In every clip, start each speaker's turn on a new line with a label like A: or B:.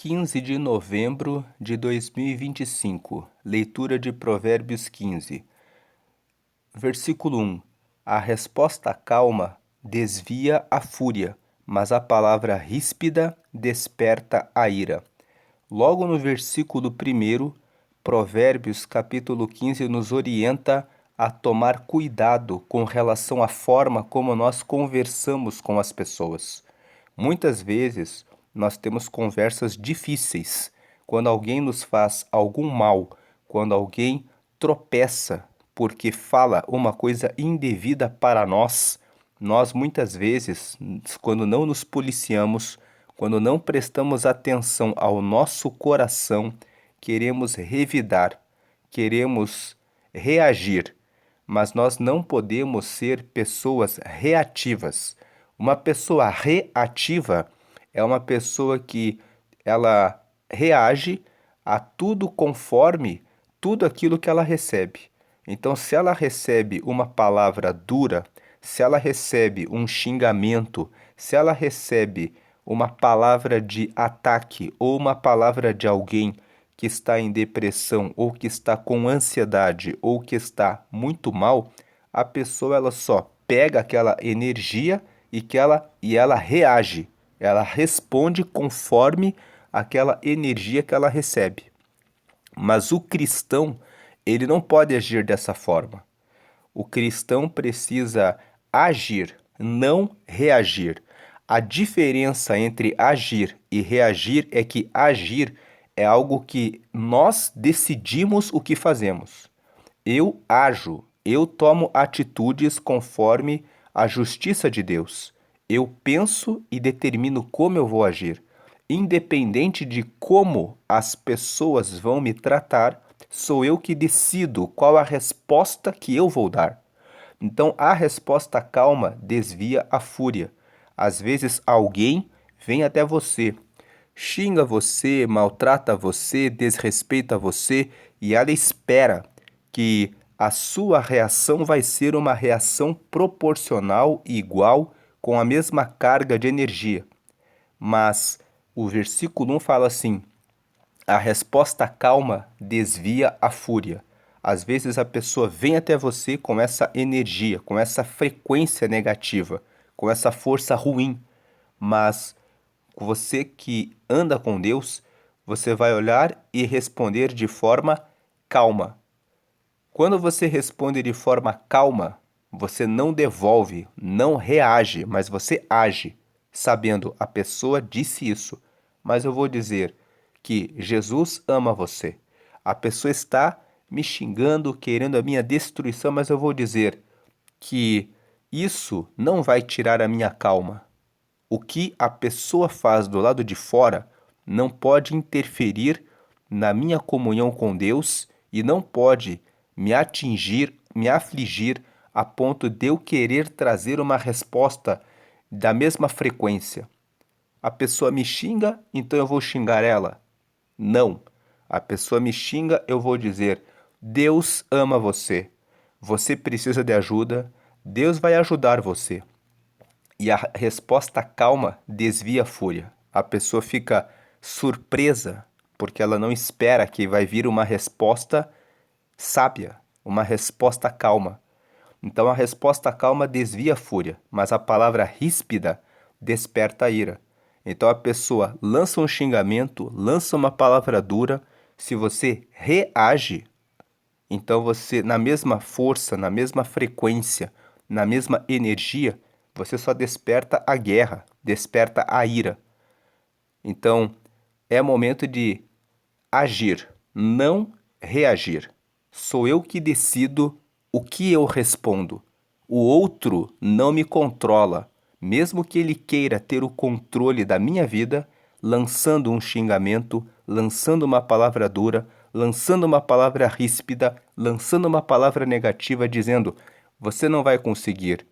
A: 15 de novembro de 2025, leitura de Provérbios 15. Versículo 1. A resposta calma desvia a fúria, mas a palavra ríspida desperta a ira. Logo no versículo 1, Provérbios capítulo 15 nos orienta a tomar cuidado com relação à forma como nós conversamos com as pessoas. Muitas vezes nós temos conversas difíceis. Quando alguém nos faz algum mal, quando alguém tropeça porque fala uma coisa indevida para nós, nós muitas vezes, quando não nos policiamos, quando não prestamos atenção ao nosso coração, queremos revidar, queremos reagir, mas nós não podemos ser pessoas reativas. Uma pessoa reativa é uma pessoa que ela reage a tudo conforme tudo aquilo que ela recebe. Então, se ela recebe uma palavra dura, se ela recebe um xingamento, se ela recebe uma palavra de ataque ou uma palavra de alguém que está em depressão ou que está com ansiedade ou que está muito mal, a pessoa ela só pega aquela energia e ela reage, ela responde conforme aquela energia que ela recebe. Mas o cristão, ele não pode agir dessa forma. O cristão precisa agir, não reagir. A diferença entre agir e reagir é que agir é algo que nós decidimos o que fazemos. Eu ajo, eu tomo atitudes conforme a justiça de Deus. Eu penso e determino como eu vou agir. Independente de como as pessoas vão me tratar, sou eu que decido qual a resposta que eu vou dar. Então, a resposta calma desvia a fúria. Às vezes, alguém vem até você, xinga você, maltrata você, desrespeita você, e ela espera que a sua reação vai ser uma reação proporcional e igual, com a mesma carga de energia. Mas o versículo 1 fala assim: a resposta calma desvia a fúria. Às vezes a pessoa vem até você com essa energia, com essa frequência negativa, com essa força ruim, mas você que anda com Deus, você vai olhar e responder de forma calma. Quando você responde de forma calma, você não devolve, não reage, mas você age, sabendo a pessoa disse isso, mas eu vou dizer que Jesus ama você. A pessoa está me xingando, querendo a minha destruição, mas eu vou dizer que isso não vai tirar a minha calma. O que a pessoa faz do lado de fora não pode interferir na minha comunhão com Deus e não pode me atingir, me afligir a ponto de eu querer trazer uma resposta da mesma frequência. A pessoa me xinga, então eu vou xingar ela? Não. A pessoa me xinga, eu vou dizer: Deus ama você. Você precisa de ajuda, Deus vai ajudar você. E a resposta calma desvia a fúria. A pessoa fica surpresa porque ela não espera que vai vir uma resposta sábia, uma resposta calma. Então a resposta calma desvia a fúria, mas a palavra ríspida desperta a ira. Então a pessoa lança um xingamento, lança uma palavra dura. Se você reage, então você, na mesma força, na mesma frequência, na mesma energia, você só desperta a guerra, desperta a ira. Então é momento de agir, não reagir. Sou eu que decido o que eu respondo. O outro não me controla, mesmo que ele queira ter o controle da minha vida, lançando um xingamento, lançando uma palavra dura, lançando uma palavra ríspida, lançando uma palavra negativa, dizendo: você não vai conseguir.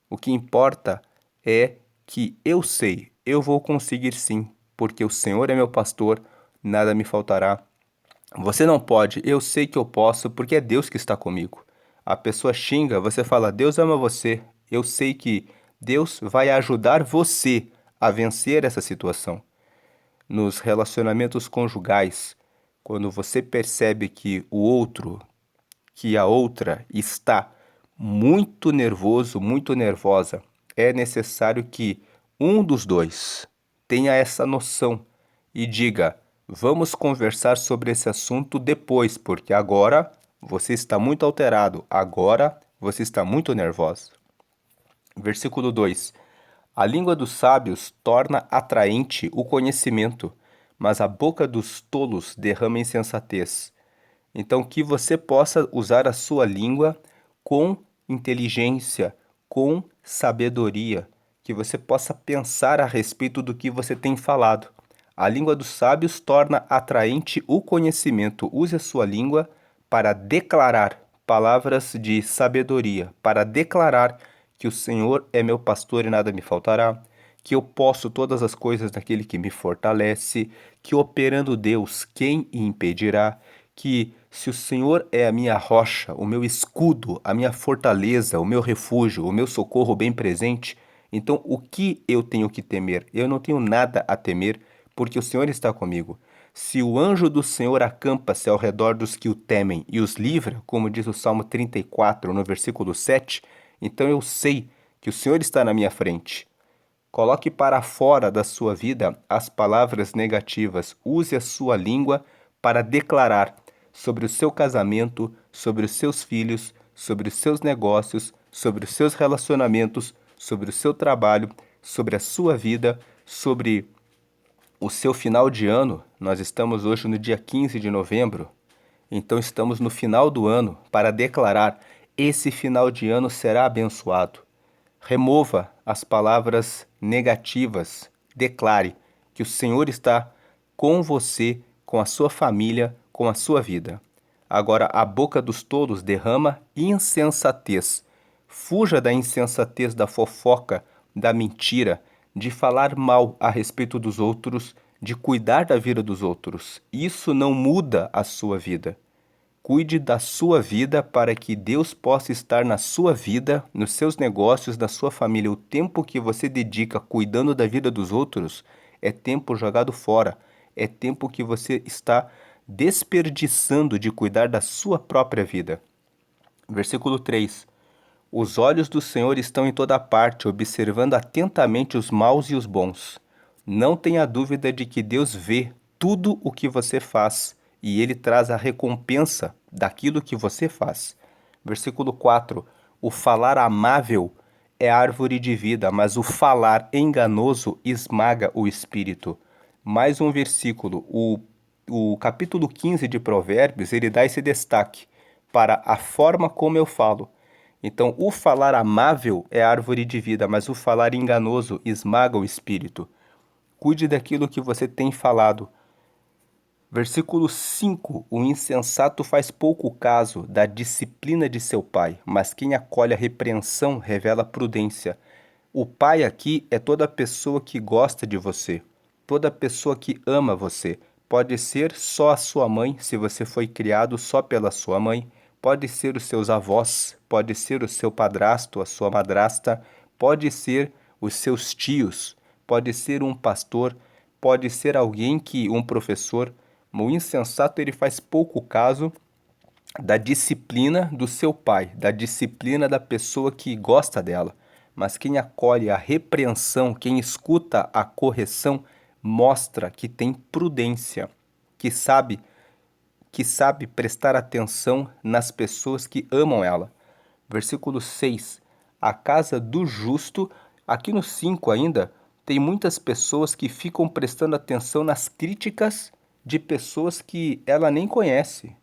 A: O que importa é que eu sei, eu vou conseguir sim, porque o Senhor é meu pastor, nada me faltará. Você não pode, eu sei que eu posso, porque é Deus que está comigo. A pessoa xinga, você fala: Deus ama você. Eu sei que Deus vai ajudar você a vencer essa situação. nos relacionamentos conjugais, quando você percebe que o outro, que a outra está muito nervoso, muito nervosa, é necessário que um dos dois tenha essa noção e diga: vamos conversar sobre esse assunto depois, porque agora você está muito alterado, agora você está muito nervosa. Versículo 2: A língua dos sábios torna atraente o conhecimento, mas a boca dos tolos derrama insensatez. Então, que você possa usar a sua língua com inteligência, com sabedoria, que você possa pensar a respeito do que você tem falado. A língua dos sábios torna atraente o conhecimento. Use a sua língua para declarar palavras de sabedoria, para declarar que o Senhor é meu pastor e nada me faltará, que eu posso todas as coisas naquele que me fortalece, que operando Deus, quem impedirá, que se o Senhor é a minha rocha, o meu escudo, a minha fortaleza, o meu refúgio, o meu socorro bem presente, então o que eu tenho que temer? Eu não tenho nada a temer, porque o Senhor está comigo. Se o anjo do Senhor acampa-se ao redor dos que o temem e os livra, como diz o Salmo 34, no versículo 7, então eu sei que o Senhor está na minha frente. Coloque para fora da sua vida as palavras negativas. Use a sua língua para declarar sobre o seu casamento, sobre os seus filhos, sobre os seus negócios, sobre os seus relacionamentos, sobre o seu trabalho, sobre a sua vida, sobre o seu final de ano. Nós estamos hoje no dia 15 de novembro, então estamos no final do ano para declarar: esse final de ano será abençoado. Remova as palavras negativas. Declare que o Senhor está com você, com a sua família, com a sua vida. Agora, a boca dos tolos derrama insensatez. Fuja da insensatez, da fofoca, da mentira, de falar mal a respeito dos outros, de cuidar da vida dos outros. Isso não muda a sua vida. Cuide da sua vida para que Deus possa estar na sua vida, nos seus negócios, na sua família. O tempo que você dedica cuidando da vida dos outros é tempo jogado fora. É tempo que você está desperdiçando de cuidar da sua própria vida. Versículo 3. Os olhos do Senhor estão em toda parte, observando atentamente os maus e os bons. Não tenha dúvida de que Deus vê tudo o que você faz e Ele traz a recompensa daquilo que você faz. Versículo 4. O falar amável é árvore de vida, mas o falar enganoso esmaga o espírito. Mais um versículo. O capítulo 15 de Provérbios, ele dá esse destaque para a forma como eu falo. Então, o falar amável é árvore de vida, mas o falar enganoso esmaga o espírito. Cuide daquilo que você tem falado. Versículo 5. O insensato faz pouco caso da disciplina de seu pai, mas quem acolhe a repreensão revela prudência. O pai aqui é toda pessoa que gosta de você, toda pessoa que ama você. Pode ser só a sua mãe, se você foi criado só pela sua mãe. Pode ser os seus avós, pode ser o seu padrasto, a sua madrasta, pode ser os seus tios, pode ser um pastor, pode ser alguém um professor. O insensato ele faz pouco caso da disciplina do seu pai, da disciplina da pessoa que gosta dela. Mas quem acolhe a repreensão, quem escuta a correção, mostra que tem prudência, que sabe prestar atenção nas pessoas que amam ela. Versículo 6. A casa do justo, aqui no 5 ainda, tem muitas pessoas que ficam prestando atenção nas críticas de pessoas que ela nem conhece.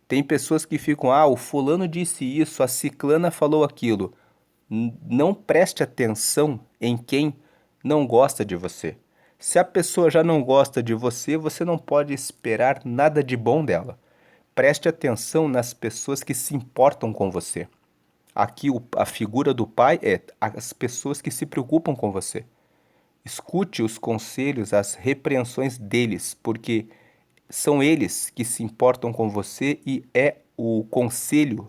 A: Tem pessoas que ficam: o fulano disse isso, a ciclana falou aquilo. Não preste atenção em quem não gosta de você. Se a pessoa já não gosta de você, você não pode esperar nada de bom dela. Preste atenção nas pessoas que se importam com você. Aqui a figura do pai é as pessoas que se preocupam com você. Escute os conselhos, as repreensões deles, porque são eles que se importam com você e é o conselho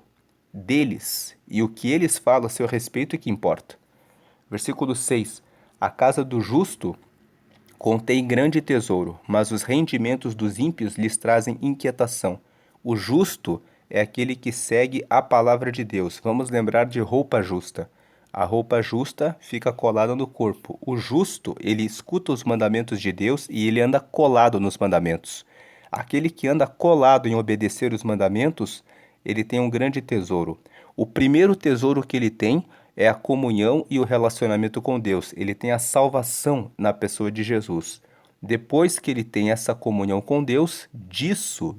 A: deles e o que eles falam a seu respeito é que importa. Versículo 6. A casa do justo Contém grande tesouro, mas os rendimentos dos ímpios lhes trazem inquietação. O justo é aquele que segue a palavra de Deus. Vamos lembrar de roupa justa. A roupa justa fica colada no corpo. O justo, ele escuta os mandamentos de Deus e ele anda colado nos mandamentos. Aquele que anda colado em obedecer os mandamentos, ele tem um grande tesouro. O primeiro tesouro que ele tem é a comunhão e o relacionamento com Deus. Ele tem a salvação na pessoa de Jesus. Depois que ele tem essa comunhão com Deus, disso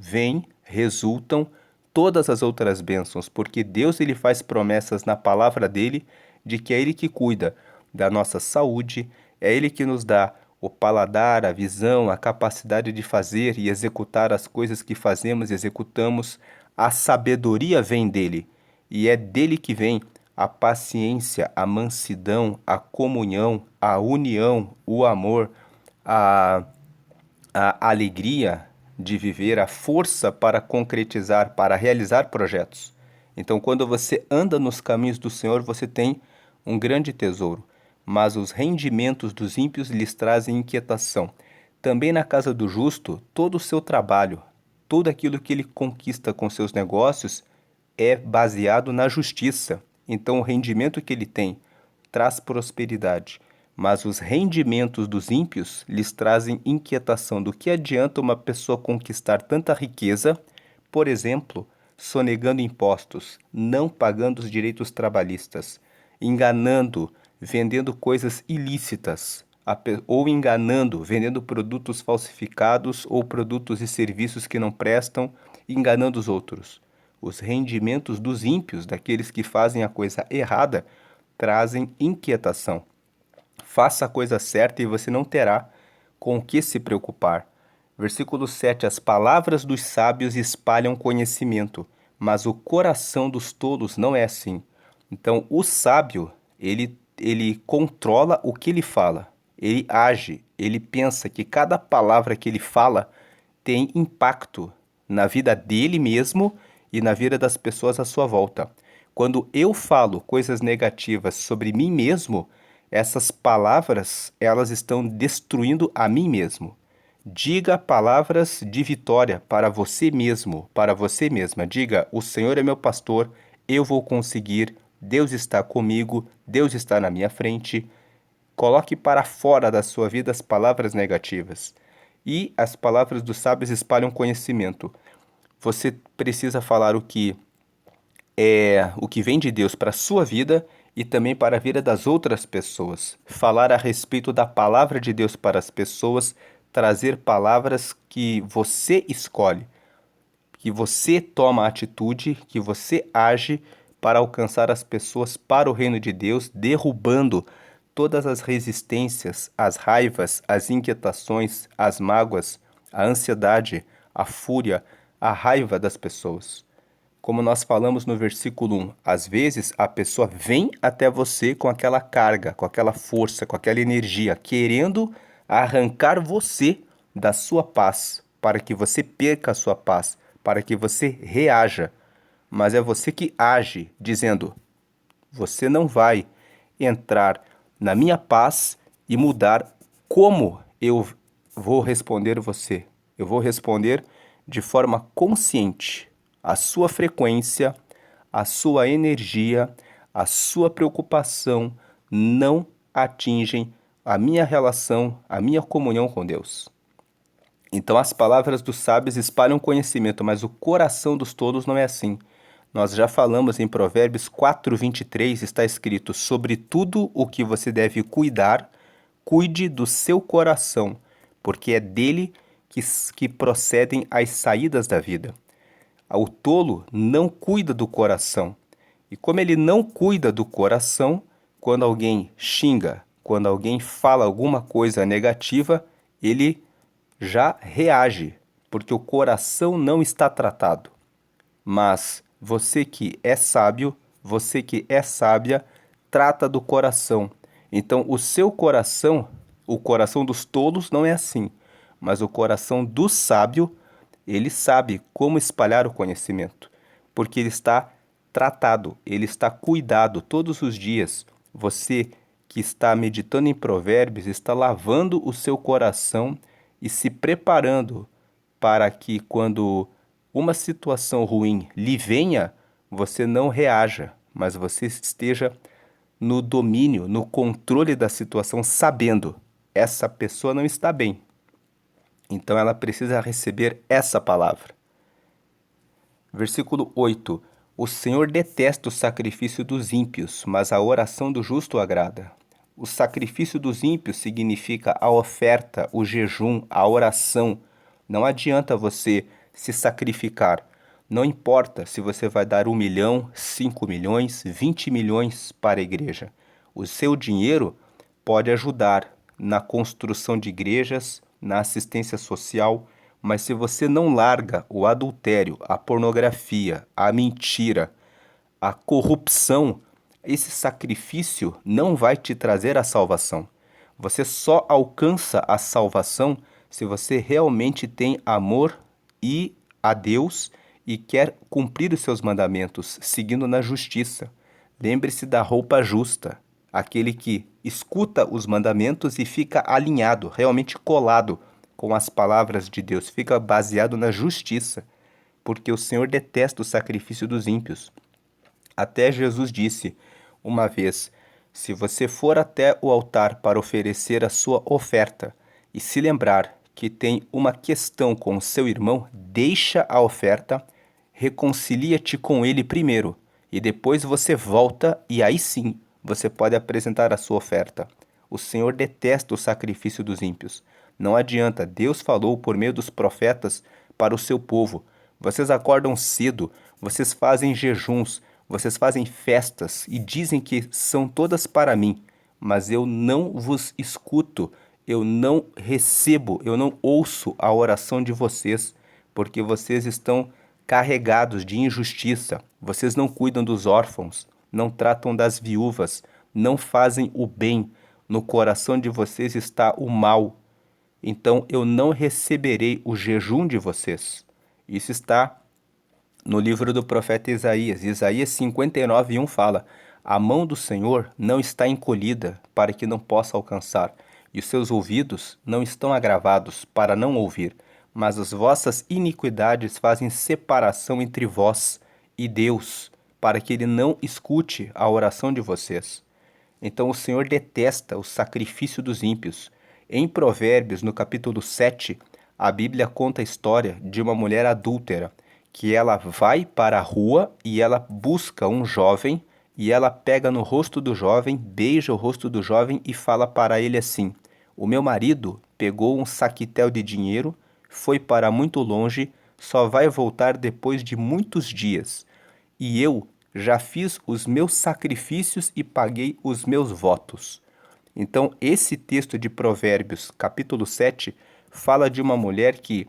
A: resultam todas as outras bênçãos, porque Deus ele faz promessas na palavra dele de que é ele que cuida da nossa saúde, é ele que nos dá o paladar, a visão, a capacidade de fazer e executar as coisas que fazemos e executamos. A sabedoria vem dele, e é dele que vem a paciência, a mansidão, a comunhão, a união, o amor, a alegria de viver, a força para concretizar, para realizar projetos. Então, quando você anda nos caminhos do Senhor, você tem um grande tesouro, mas os rendimentos dos ímpios lhes trazem inquietação. Também na casa do justo, todo o seu trabalho, tudo aquilo que ele conquista com seus negócios é baseado na justiça. Então, o rendimento que ele tem traz prosperidade, mas os rendimentos dos ímpios lhes trazem inquietação. Do que adianta uma pessoa conquistar tanta riqueza, por exemplo, sonegando impostos, não pagando os direitos trabalhistas, enganando, vendendo coisas ilícitas, ou enganando, vendendo produtos falsificados ou produtos e serviços que não prestam, enganando os outros. Os rendimentos dos ímpios, daqueles que fazem a coisa errada, trazem inquietação. Faça a coisa certa e você não terá com o que se preocupar. Versículo 7. As palavras dos sábios espalham conhecimento, mas o coração dos tolos não é assim. Então, o sábio, ele controla o que ele fala. Ele age, ele pensa que cada palavra que ele fala tem impacto na vida dele mesmo e na vida das pessoas à sua volta. Quando eu falo coisas negativas sobre mim mesmo, essas palavras, elas estão destruindo a mim mesmo. Diga palavras de vitória para você mesmo, para você mesma. Diga: o Senhor é meu pastor, eu vou conseguir, Deus está comigo, Deus está na minha frente. Coloque para fora da sua vida as palavras negativas. E as palavras dos sábios espalham conhecimento. Você precisa falar o que vem de Deus para a sua vida e também para a vida das outras pessoas. Falar a respeito da palavra de Deus para as pessoas, trazer palavras que você escolhe, que você toma atitude, que você age para alcançar as pessoas para o reino de Deus, derrubando todas as resistências, as raivas, as inquietações, as mágoas, a ansiedade, a fúria, a raiva das pessoas. Como nós falamos no versículo 1, às vezes a pessoa vem até você com aquela carga, com aquela força, com aquela energia, querendo arrancar você da sua paz, para que você perca a sua paz, para que você reaja. Mas é você que age, dizendo: você não vai entrar na minha paz e mudar como eu vou responder você. Eu vou responder de forma consciente. A sua frequência, a sua energia, a sua preocupação não atingem a minha relação, a minha comunhão com Deus. Então as palavras dos sábios espalham conhecimento, mas o coração dos tolos não é assim. Nós já falamos em Provérbios 4:23, está escrito: sobre tudo o que você deve cuidar, cuide do seu coração, porque é dele que procedem as saídas da vida. O tolo não cuida do coração. E como ele não cuida do coração, quando alguém xinga, quando alguém fala alguma coisa negativa, ele já reage, porque o coração não está tratado. Mas você que é sábio, você que é sábia, trata do coração. Então, o seu coração, o coração dos tolos não é assim, mas o coração do sábio, ele sabe como espalhar o conhecimento, porque ele está tratado, ele está cuidado todos os dias. Você que está meditando em Provérbios está lavando o seu coração e se preparando para que, quando uma situação ruim lhe venha, você não reaja, mas você esteja no domínio, no controle da situação, sabendo essa pessoa não está bem. Então ela precisa receber essa palavra. Versículo 8. O Senhor detesta o sacrifício dos ímpios, mas a oração do justo agrada. O sacrifício dos ímpios significa a oferta, o jejum, a oração. Não adianta você se sacrificar. Não importa se você vai dar 1 milhão, 5 milhões, 20 milhões para a igreja. O seu dinheiro pode ajudar na construção de igrejas, na assistência social, mas se você não larga o adultério, a pornografia, a mentira, a corrupção, esse sacrifício não vai te trazer a salvação. Você só alcança a salvação se você realmente tem amor e a Deus e quer cumprir os seus mandamentos, seguindo na justiça. Lembre-se da roupa justa, aquele que escuta os mandamentos e fica alinhado, realmente colado com as palavras de Deus, fica baseado na justiça, porque o Senhor detesta o sacrifício dos ímpios. Até Jesus disse uma vez: se você for até o altar para oferecer a sua oferta e se lembrar que tem uma questão com o seu irmão, deixa a oferta, reconcilia-te com ele primeiro e depois você volta e aí sim você pode apresentar a sua oferta. O Senhor detesta o sacrifício dos ímpios. Não adianta, Deus falou por meio dos profetas para o seu povo. Vocês acordam cedo, vocês fazem jejuns, vocês fazem festas e dizem que são todas para mim, mas eu não vos escuto, eu não recebo, eu não ouço a oração de vocês, porque vocês estão carregados de injustiça, vocês não cuidam dos órfãos, não tratam das viúvas, não fazem o bem, no coração de vocês está o mal. Então eu não receberei o jejum de vocês. Isso está no livro do profeta Isaías. Isaías 59:1 fala: a mão do Senhor não está encolhida para que não possa alcançar, e os seus ouvidos não estão agravados para não ouvir, mas as vossas iniquidades fazem separação entre vós e Deus, para que ele não escute a oração de vocês. Então o Senhor detesta o sacrifício dos ímpios. Em Provérbios, no capítulo 7, a Bíblia conta a história de uma mulher adúltera, que ela vai para a rua e ela busca um jovem, e ela pega no rosto do jovem, beija o rosto do jovem e fala para ele assim: o meu marido pegou um saquitel de dinheiro, foi para muito longe, só vai voltar depois de muitos dias. E eu já fiz os meus sacrifícios e paguei os meus votos. Então, esse texto de Provérbios, capítulo 7, fala de uma mulher que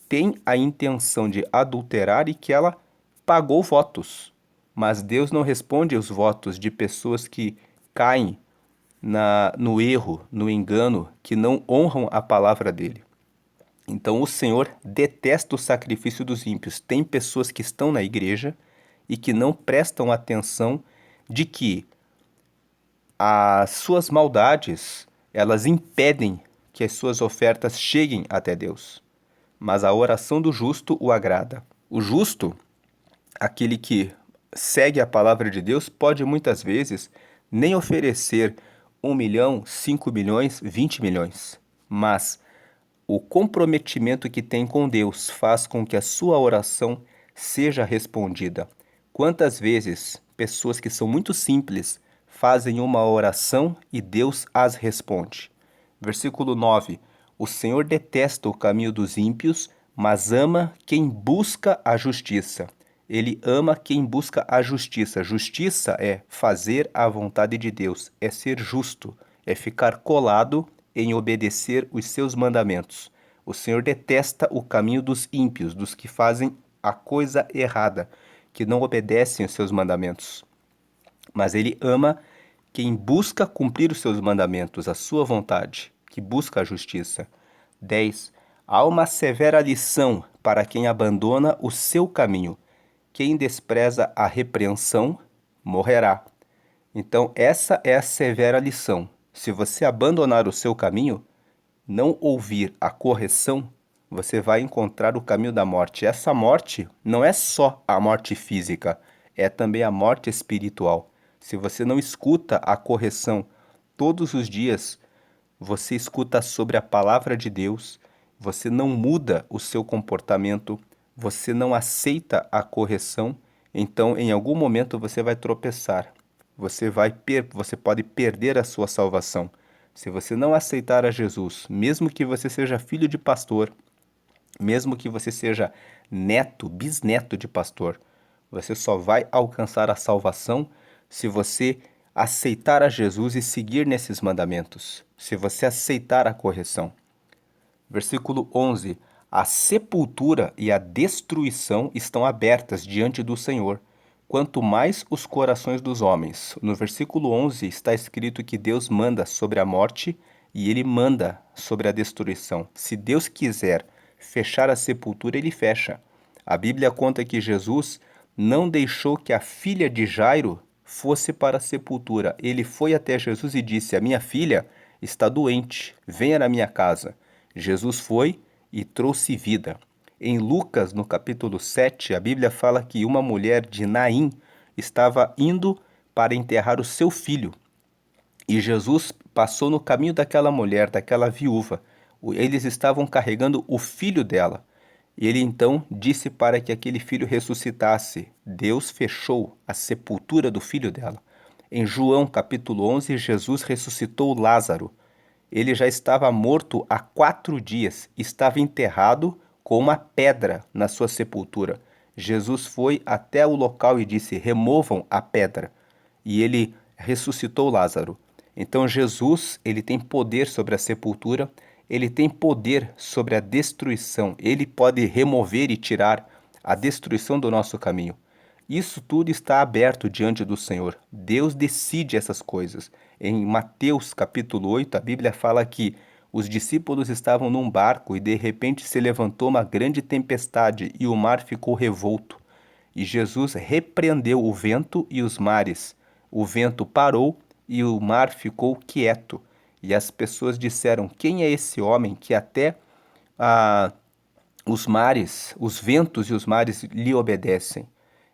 A: tem a intenção de adulterar e que ela pagou votos. Mas Deus não responde aos votos de pessoas que caem no erro, no engano, que não honram a palavra dele. Então o Senhor detesta o sacrifício dos ímpios. Tem pessoas que estão na igreja e que não prestam atenção de que as suas maldades, elas impedem que as suas ofertas cheguem até Deus. Mas a oração do justo o agrada. O justo, aquele que segue a palavra de Deus, pode muitas vezes nem oferecer 1 milhão, 5 milhões, 20 milhões. Mas o comprometimento que tem com Deus faz com que a sua oração seja respondida. Quantas vezes pessoas que são muito simples fazem uma oração e Deus as responde? Versículo 9. O Senhor detesta o caminho dos ímpios, mas ama quem busca a justiça. Ele ama quem busca a justiça. Justiça é fazer a vontade de Deus, é ser justo, é ficar colado em obedecer os seus mandamentos. O Senhor detesta o caminho dos ímpios, dos que fazem a coisa errada, que não obedecem os seus mandamentos. Mas ele ama quem busca cumprir os seus mandamentos, a sua vontade, que busca a justiça. 10. Há uma severa lição para quem abandona o seu caminho. Quem despreza a repreensão, morrerá. Então, essa é a severa lição. Se você abandonar o seu caminho, não ouvir a correção, você vai encontrar o caminho da morte. Essa morte não é só a morte física, é também a morte espiritual. Se você não escuta a correção todos os dias, você escuta sobre a palavra de Deus, você não muda o seu comportamento, você não aceita a correção, então em algum momento você vai tropeçar. Você pode perder a sua salvação. Se você não aceitar a Jesus, mesmo que você seja filho de pastor, mesmo que você seja neto, bisneto de pastor, você só vai alcançar a salvação se você aceitar a Jesus e seguir nesses mandamentos, se você aceitar a correção. Versículo 11: A sepultura e a destruição estão abertas diante do Senhor, quanto mais os corações dos homens. No versículo 11 está escrito que Deus manda sobre a morte e ele manda sobre a destruição. Se Deus quiser fechar a sepultura, ele fecha. A Bíblia conta que Jesus não deixou que a filha de Jairo fosse para a sepultura. Ele foi até Jesus e disse: A minha filha está doente, venha na minha casa. Jesus foi e trouxe vida. Em Lucas, no capítulo 7, a Bíblia fala que uma mulher de Naim estava indo para enterrar o seu filho. E Jesus passou no caminho daquela mulher, daquela viúva. Eles estavam carregando o filho dela. E ele então disse para que aquele filho ressuscitasse. Deus fechou a sepultura do filho dela. Em João capítulo 11, Jesus ressuscitou Lázaro. Ele já estava morto há 4 dias, estava enterrado com uma pedra na sua sepultura. Jesus foi até o local e disse: removam a pedra. E ele ressuscitou Lázaro. Então Jesus, ele tem poder sobre a sepultura, ele tem poder sobre a destruição. Ele pode remover e tirar a destruição do nosso caminho. Isso tudo está aberto diante do Senhor. Deus decide essas coisas. Em Mateus capítulo 8, a Bíblia fala que os discípulos estavam num barco e de repente se levantou uma grande tempestade e o mar ficou revolto. E Jesus repreendeu o vento e os mares. O vento parou e o mar ficou quieto. E as pessoas disseram: quem é esse homem que até os mares, os ventos e os mares lhe obedecem?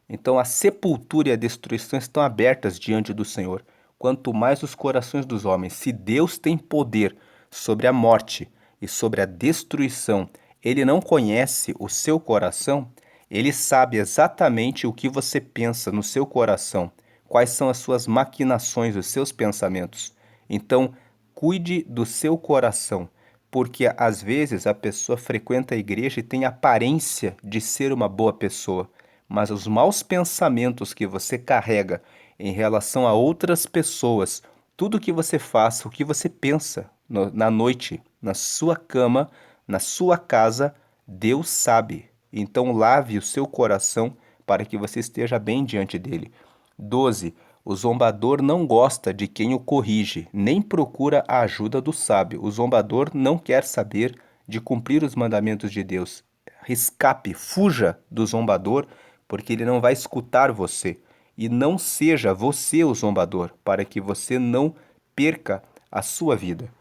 A: Então a sepultura e a destruição estão abertas diante do Senhor. Quanto mais os corações dos homens. Se Deus tem poder sobre a morte e sobre a destruição, ele não conhece o seu coração, ele sabe exatamente o que você pensa no seu coração, quais são as suas maquinações, os seus pensamentos. Então, cuide do seu coração, porque às vezes a pessoa frequenta a igreja e tem aparência de ser uma boa pessoa, mas os maus pensamentos que você carrega em relação a outras pessoas, tudo que você faça, o que você pensa na noite, na sua cama, na sua casa, Deus sabe. Então lave o seu coração para que você esteja bem diante dele. 12. O zombador não gosta de quem o corrige, nem procura a ajuda do sábio. O zombador não quer saber de cumprir os mandamentos de Deus. Escape, fuja do zombador, porque ele não vai escutar você. E não seja você o zombador, para que você não perca a sua vida.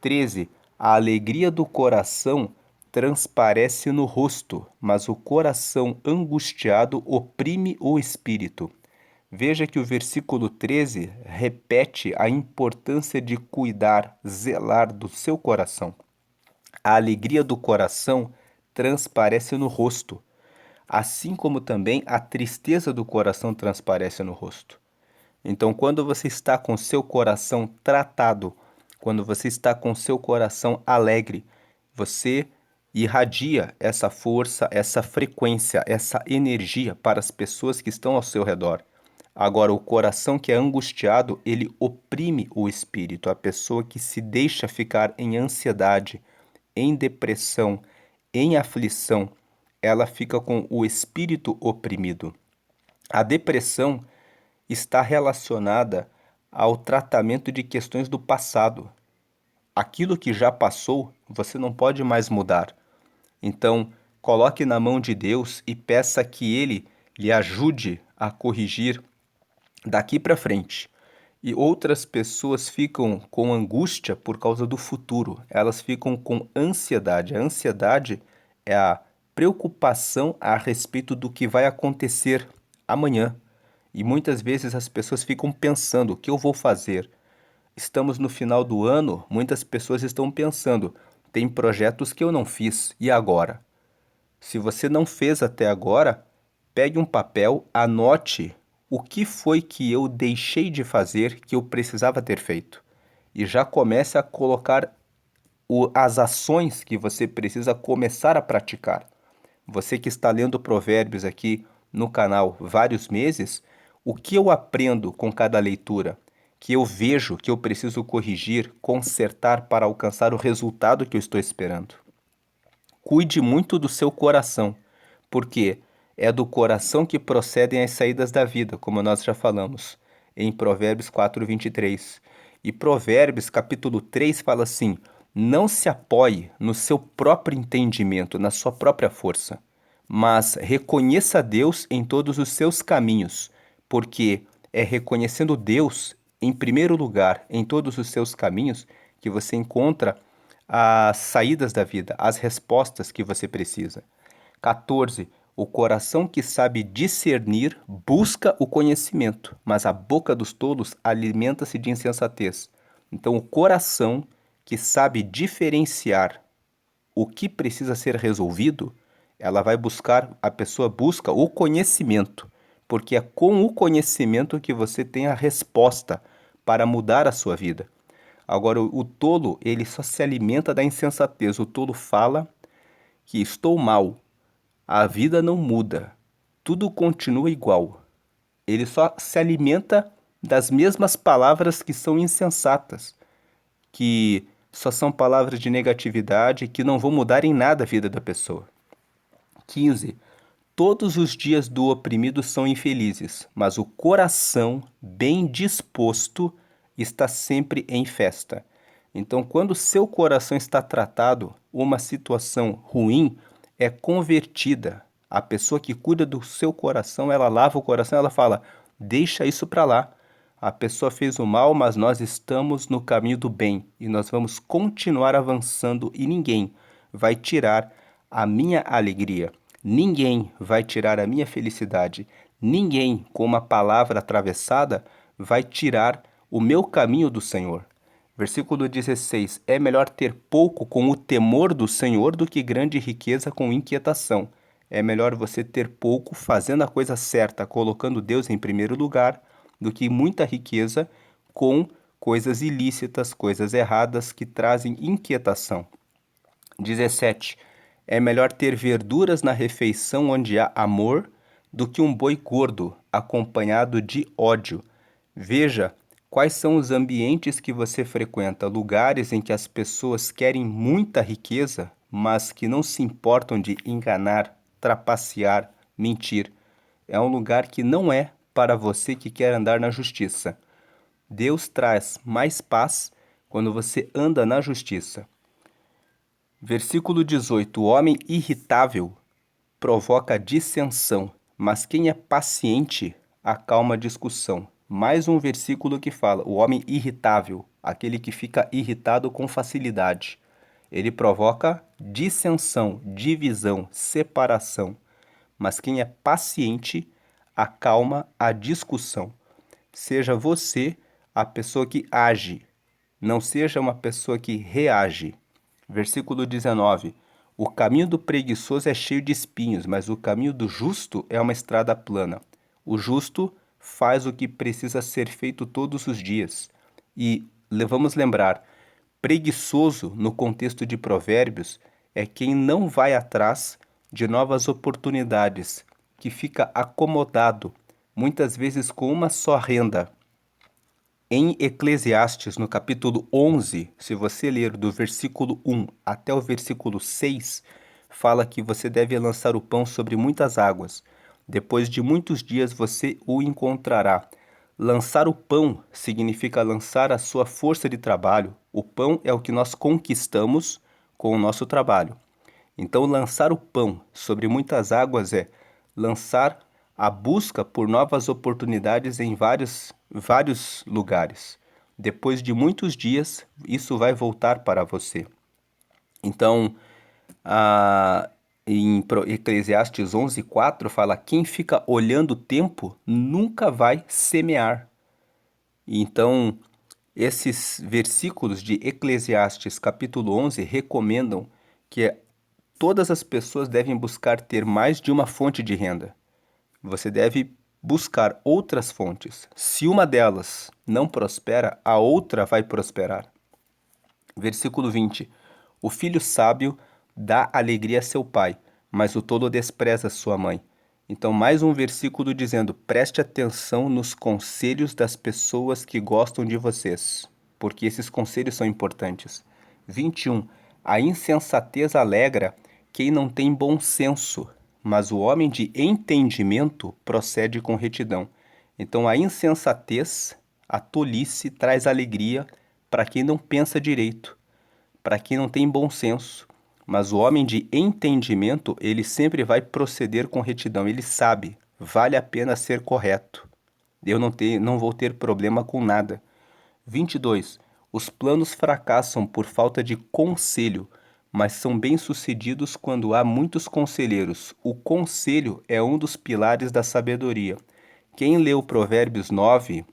A: 13. A alegria do coração transparece no rosto, mas o coração angustiado oprime o espírito. Veja que o versículo 13 repete a importância de cuidar, zelar do seu coração. A alegria do coração transparece no rosto, assim como também a tristeza do coração transparece no rosto. Então, quando você está com seu coração tratado, quando você está com seu coração alegre, você irradia essa força, essa frequência, essa energia para as pessoas que estão ao seu redor. Agora, o coração que é angustiado, ele oprime o espírito. A pessoa que se deixa ficar em ansiedade, em depressão, em aflição, ela fica com o espírito oprimido. A depressão está relacionada ao tratamento de questões do passado. Aquilo que já passou, você não pode mais mudar. Então, coloque na mão de Deus e peça que Ele lhe ajude a corrigir daqui para frente. E outras pessoas ficam com angústia por causa do futuro. Elas ficam com ansiedade. A ansiedade é a preocupação a respeito do que vai acontecer amanhã. E muitas vezes as pessoas ficam pensando: o que eu vou fazer? Estamos no final do ano, muitas pessoas estão pensando: tem projetos que eu não fiz, e agora? Se você não fez até agora, pegue um papel, anote o que foi que eu deixei de fazer que eu precisava ter feito. E já comece a colocar as ações que você precisa começar a praticar. Você que está lendo Provérbios aqui no canal vários meses, o que eu aprendo com cada leitura? Que eu vejo que eu preciso corrigir, consertar para alcançar o resultado que eu estou esperando. Cuide muito do seu coração, porque é do coração que procedem as saídas da vida, como nós já falamos, em Provérbios 4:23. E Provérbios capítulo 3 fala assim: não se apoie no seu próprio entendimento, na sua própria força, mas reconheça Deus em todos os seus caminhos, porque é reconhecendo Deus em primeiro lugar em todos os seus caminhos que você encontra as saídas da vida, as respostas que você precisa. 14. O coração que sabe discernir busca o conhecimento, mas a boca dos tolos alimenta-se de insensatez. Então, o coração que sabe diferenciar o que precisa ser resolvido, a pessoa busca o conhecimento, porque é com o conhecimento que você tem a resposta para mudar a sua vida. Agora, o tolo, ele só se alimenta da insensatez. O tolo fala que estou mal, a vida não muda, tudo continua igual. Ele só se alimenta das mesmas palavras que são insensatas, que só são palavras de negatividade que não vão mudar em nada a vida da pessoa. 15. Todos os dias do oprimido são infelizes, mas o coração bem disposto está sempre em festa. Então, quando seu coração está tratado, uma situação ruim é convertida. A pessoa que cuida do seu coração, ela lava o coração, ela fala: deixa isso para lá. A pessoa fez o mal, mas nós estamos no caminho do bem e nós vamos continuar avançando e ninguém vai tirar a minha alegria. Ninguém vai tirar a minha felicidade. Ninguém, com uma palavra atravessada, vai tirar o meu caminho do Senhor. Versículo 16. É melhor ter pouco com o temor do Senhor do que grande riqueza com inquietação. É melhor você ter pouco fazendo a coisa certa, colocando Deus em primeiro lugar, do que muita riqueza com coisas ilícitas, coisas erradas que trazem inquietação. 17. É melhor ter verduras na refeição onde há amor do que um boi gordo acompanhado de ódio. Veja quais são os ambientes que você frequenta, lugares em que as pessoas querem muita riqueza, mas que não se importam de enganar, trapacear, mentir. É um lugar que não é para você que quer andar na justiça. Deus traz mais paz quando você anda na justiça. Versículo 18. O homem irritável provoca dissensão, mas quem é paciente acalma a discussão. Mais um versículo que fala: o homem irritável, aquele que fica irritado com facilidade. Ele provoca dissensão, divisão, separação. Mas quem é paciente acalma a discussão. Seja você a pessoa que age, não seja uma pessoa que reage. Versículo 19. O caminho do preguiçoso é cheio de espinhos, mas o caminho do justo é uma estrada plana. O justo faz o que precisa ser feito todos os dias. E vamos lembrar, preguiçoso no contexto de Provérbios é quem não vai atrás de novas oportunidades, que fica acomodado, muitas vezes com uma só renda. Em Eclesiastes, no capítulo 11, se você ler do versículo 1 até o versículo 6, fala que você deve lançar o pão sobre muitas águas. Depois de muitos dias você o encontrará. Lançar o pão significa lançar a sua força de trabalho. O pão é o que nós conquistamos com o nosso trabalho. Então, lançar o pão sobre muitas águas é lançar a busca por novas oportunidades em vários lugares. Depois de muitos dias, isso vai voltar para você. Então, em Eclesiastes 11:4 fala: quem fica olhando o tempo nunca vai semear. Então, esses versículos de Eclesiastes capítulo 11 recomendam que todas as pessoas devem buscar ter mais de uma fonte de renda. Você deve buscar outras fontes. Se uma delas não prospera, a outra vai prosperar. Versículo 20. O filho sábio dá alegria a seu pai, mas o tolo despreza sua mãe. Então, mais um versículo dizendo: preste atenção nos conselhos das pessoas que gostam de vocês, porque esses conselhos são importantes. 21. A insensatez alegra quem não tem bom senso, mas o homem de entendimento procede com retidão. Então, a insensatez, a tolice, traz alegria para quem não pensa direito, para quem não tem bom senso. Mas o homem de entendimento, ele sempre vai proceder com retidão. Ele sabe, vale a pena ser correto. Eu não vou ter problema com nada. 22. Os planos fracassam por falta de conselho, mas são bem-sucedidos quando há muitos conselheiros. O conselho é um dos pilares da sabedoria. Quem leu Provérbios 9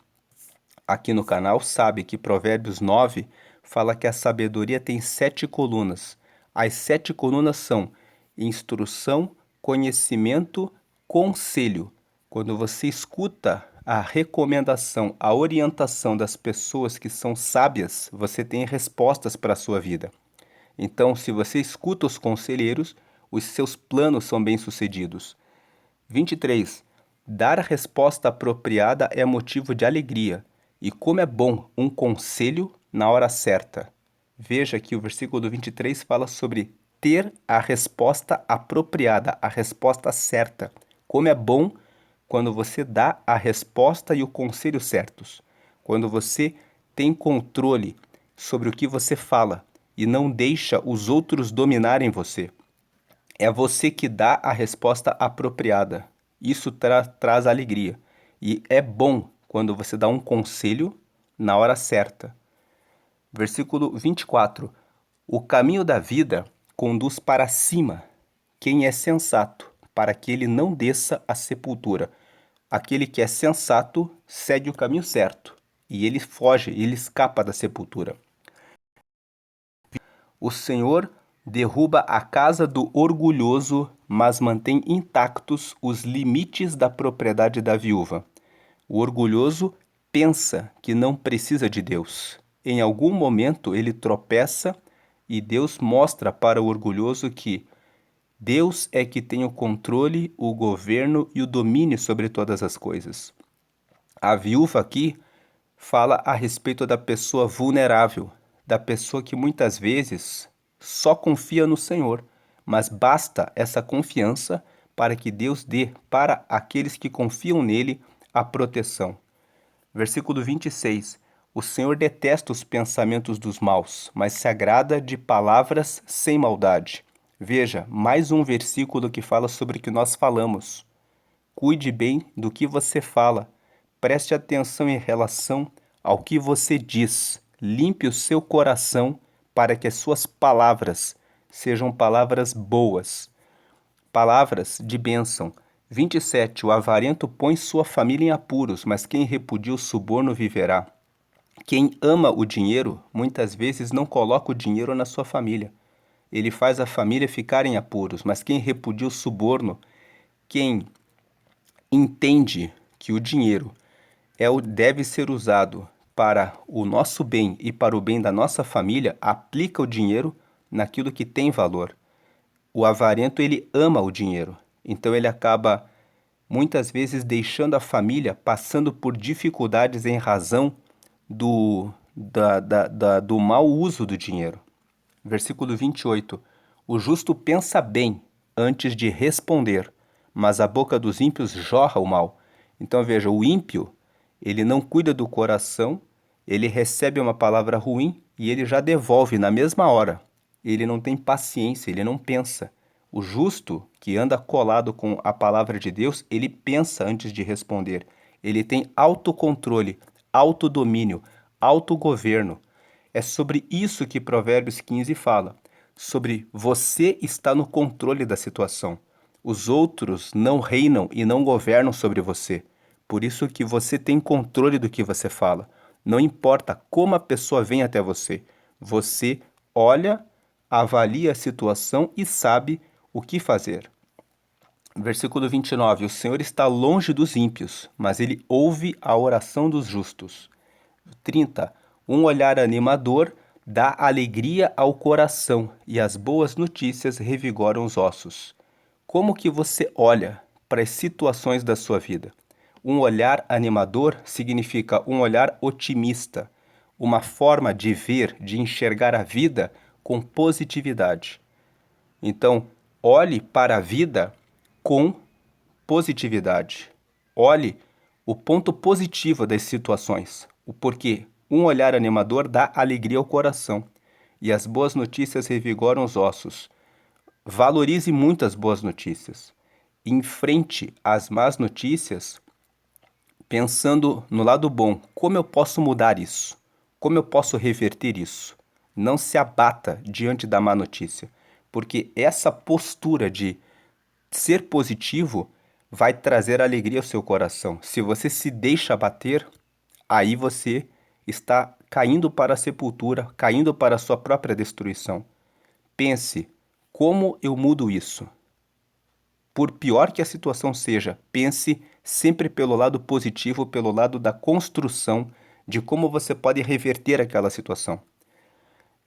A: aqui no canal sabe que Provérbios 9 fala que a sabedoria tem 7 colunas. As 7 colunas são instrução, conhecimento, conselho. Quando você escuta a recomendação, a orientação das pessoas que são sábias, você tem respostas para a sua vida. Então, se você escuta os conselheiros, os seus planos são bem-sucedidos. 23. Dar a resposta apropriada é motivo de alegria, e como é bom um conselho na hora certa. Veja que o versículo 23 fala sobre ter a resposta apropriada, a resposta certa. Como é bom quando você dá a resposta e o conselho certos. Quando você tem controle sobre o que você fala e não deixa os outros dominarem você. É você que dá a resposta apropriada. Isso traz alegria. E é bom quando você dá um conselho na hora certa. Versículo 24. O caminho da vida conduz para cima quem é sensato, para que ele não desça à sepultura. Aquele que é sensato segue o caminho certo, e ele foge, ele escapa da sepultura. O Senhor derruba a casa do orgulhoso, mas mantém intactos os limites da propriedade da viúva. O orgulhoso pensa que não precisa de Deus. Em algum momento ele tropeça e Deus mostra para o orgulhoso que Deus é que tem o controle, o governo e o domínio sobre todas as coisas. A viúva aqui fala a respeito da pessoa vulnerável, da pessoa que muitas vezes só confia no Senhor, mas basta essa confiança para que Deus dê para aqueles que confiam nele a proteção. Versículo 26. O Senhor detesta os pensamentos dos maus, mas se agrada de palavras sem maldade. Veja, mais um versículo que fala sobre o que nós falamos. Cuide bem do que você fala. Preste atenção em relação ao que você diz. Limpe o seu coração para que as suas palavras sejam palavras boas. Palavras de bênção. 27. O avarento põe sua família em apuros, mas quem repudia o suborno viverá. Quem ama o dinheiro, muitas vezes não coloca o dinheiro na sua família. Ele faz a família ficar em apuros, mas quem repudia o suborno, quem entende que o dinheiro deve ser usado para o nosso bem e para o bem da nossa família, aplica o dinheiro naquilo que tem valor. O avarento, ele ama o dinheiro, então ele acaba muitas vezes deixando a família passando por dificuldades em razão do mau uso do dinheiro. Versículo 28. O justo pensa bem antes de responder, mas a boca dos ímpios jorra o mal. Então veja, o ímpio, ele não cuida do coração, ele recebe uma palavra ruim e ele já devolve na mesma hora. Ele não tem paciência, ele não pensa. O justo, que anda colado com a palavra de Deus, ele pensa antes de responder. Ele tem autocontrole. autodomínio, autogoverno. É sobre isso que Provérbios 15 fala, sobre você estar no controle da situação. Os outros não reinam e não governam sobre você. Por isso que você tem controle do que você fala. Não importa como a pessoa vem até você. Você olha, avalia a situação e sabe o que fazer. Versículo 29. O Senhor está longe dos ímpios, mas ele ouve a oração dos justos. 30. Um olhar animador dá alegria ao coração e as boas notícias revigoram os ossos. Como que você olha para as situações da sua vida? Um olhar animador significa um olhar otimista, uma forma de ver, de enxergar a vida com positividade. Então, olhe para a vida com positividade. Olhe o ponto positivo das situações, o porquê. Um olhar animador dá alegria ao coração e as boas notícias revigoram os ossos. Valorize muito as boas notícias. Enfrente as más notícias pensando no lado bom. Como eu posso mudar isso? Como eu posso reverter isso? Não se abata diante da má notícia, porque essa postura de ser positivo vai trazer alegria ao seu coração. Se você se deixa abater, aí você está caindo para a sepultura, caindo para a sua própria destruição. Pense, como eu mudo isso? Por pior que a situação seja, pense sempre pelo lado positivo, pelo lado da construção de como você pode reverter aquela situação.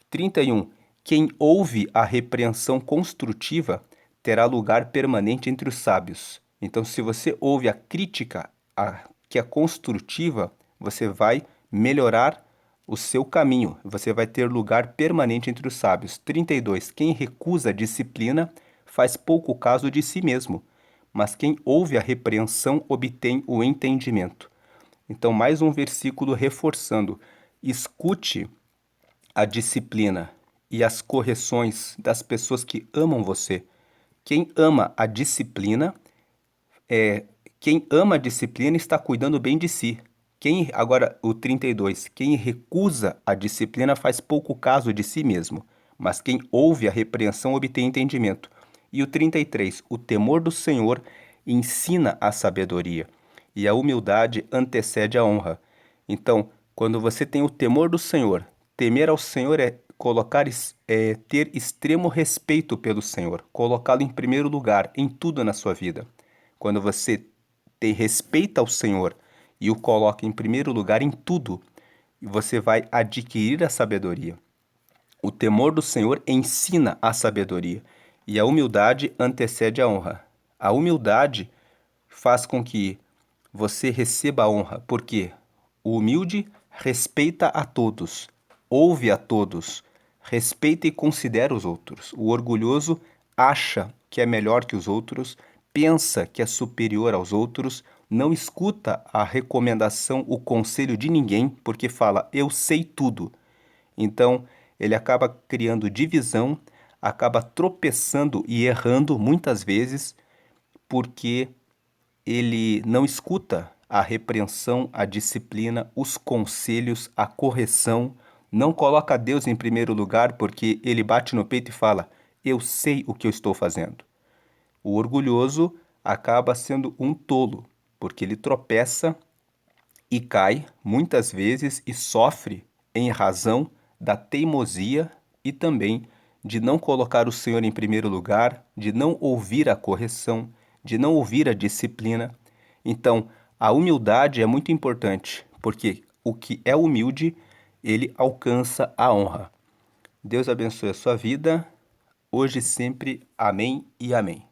A: 31. Quem ouve a repreensão construtiva terá lugar permanente entre os sábios. Então, se você ouve a crítica que é construtiva, você vai melhorar o seu caminho, você vai ter lugar permanente entre os sábios. 32. Quem recusa a disciplina faz pouco caso de si mesmo, mas quem ouve a repreensão obtém o entendimento. Então, mais um versículo reforçando: escute a disciplina e as correções das pessoas que amam você. Quem ama a disciplina está cuidando bem de si. Agora, o 32, quem recusa a disciplina faz pouco caso de si mesmo, mas quem ouve a repreensão obtém entendimento. E o 33, o temor do Senhor ensina a sabedoria, e a humildade antecede a honra. Então, quando você tem o temor do Senhor, temer ao Senhor é ter extremo respeito pelo Senhor, colocá-lo em primeiro lugar em tudo na sua vida. Quando você tem respeito ao Senhor e o coloca em primeiro lugar em tudo, você vai adquirir a sabedoria. O temor do Senhor ensina a sabedoria e a humildade antecede a honra. A humildade faz com que você receba a honra, porque o humilde respeita a todos, ouve a todos, respeita e considera os outros. O orgulhoso acha que é melhor que os outros, pensa que é superior aos outros, não escuta a recomendação, o conselho de ninguém, porque fala, eu sei tudo. Então, ele acaba criando divisão, acaba tropeçando e errando muitas vezes, porque ele não escuta a repreensão, a disciplina, os conselhos, a correção, não coloca Deus em primeiro lugar, porque ele bate no peito e fala, eu sei o que eu estou fazendo. O orgulhoso acaba sendo um tolo, porque ele tropeça e cai muitas vezes e sofre em razão da teimosia e também de não colocar o Senhor em primeiro lugar, de não ouvir a correção, de não ouvir a disciplina. Então, a humildade é muito importante, porque o que é humilde, ele alcança a honra. Deus abençoe a sua vida, hoje e sempre. Amém e amém.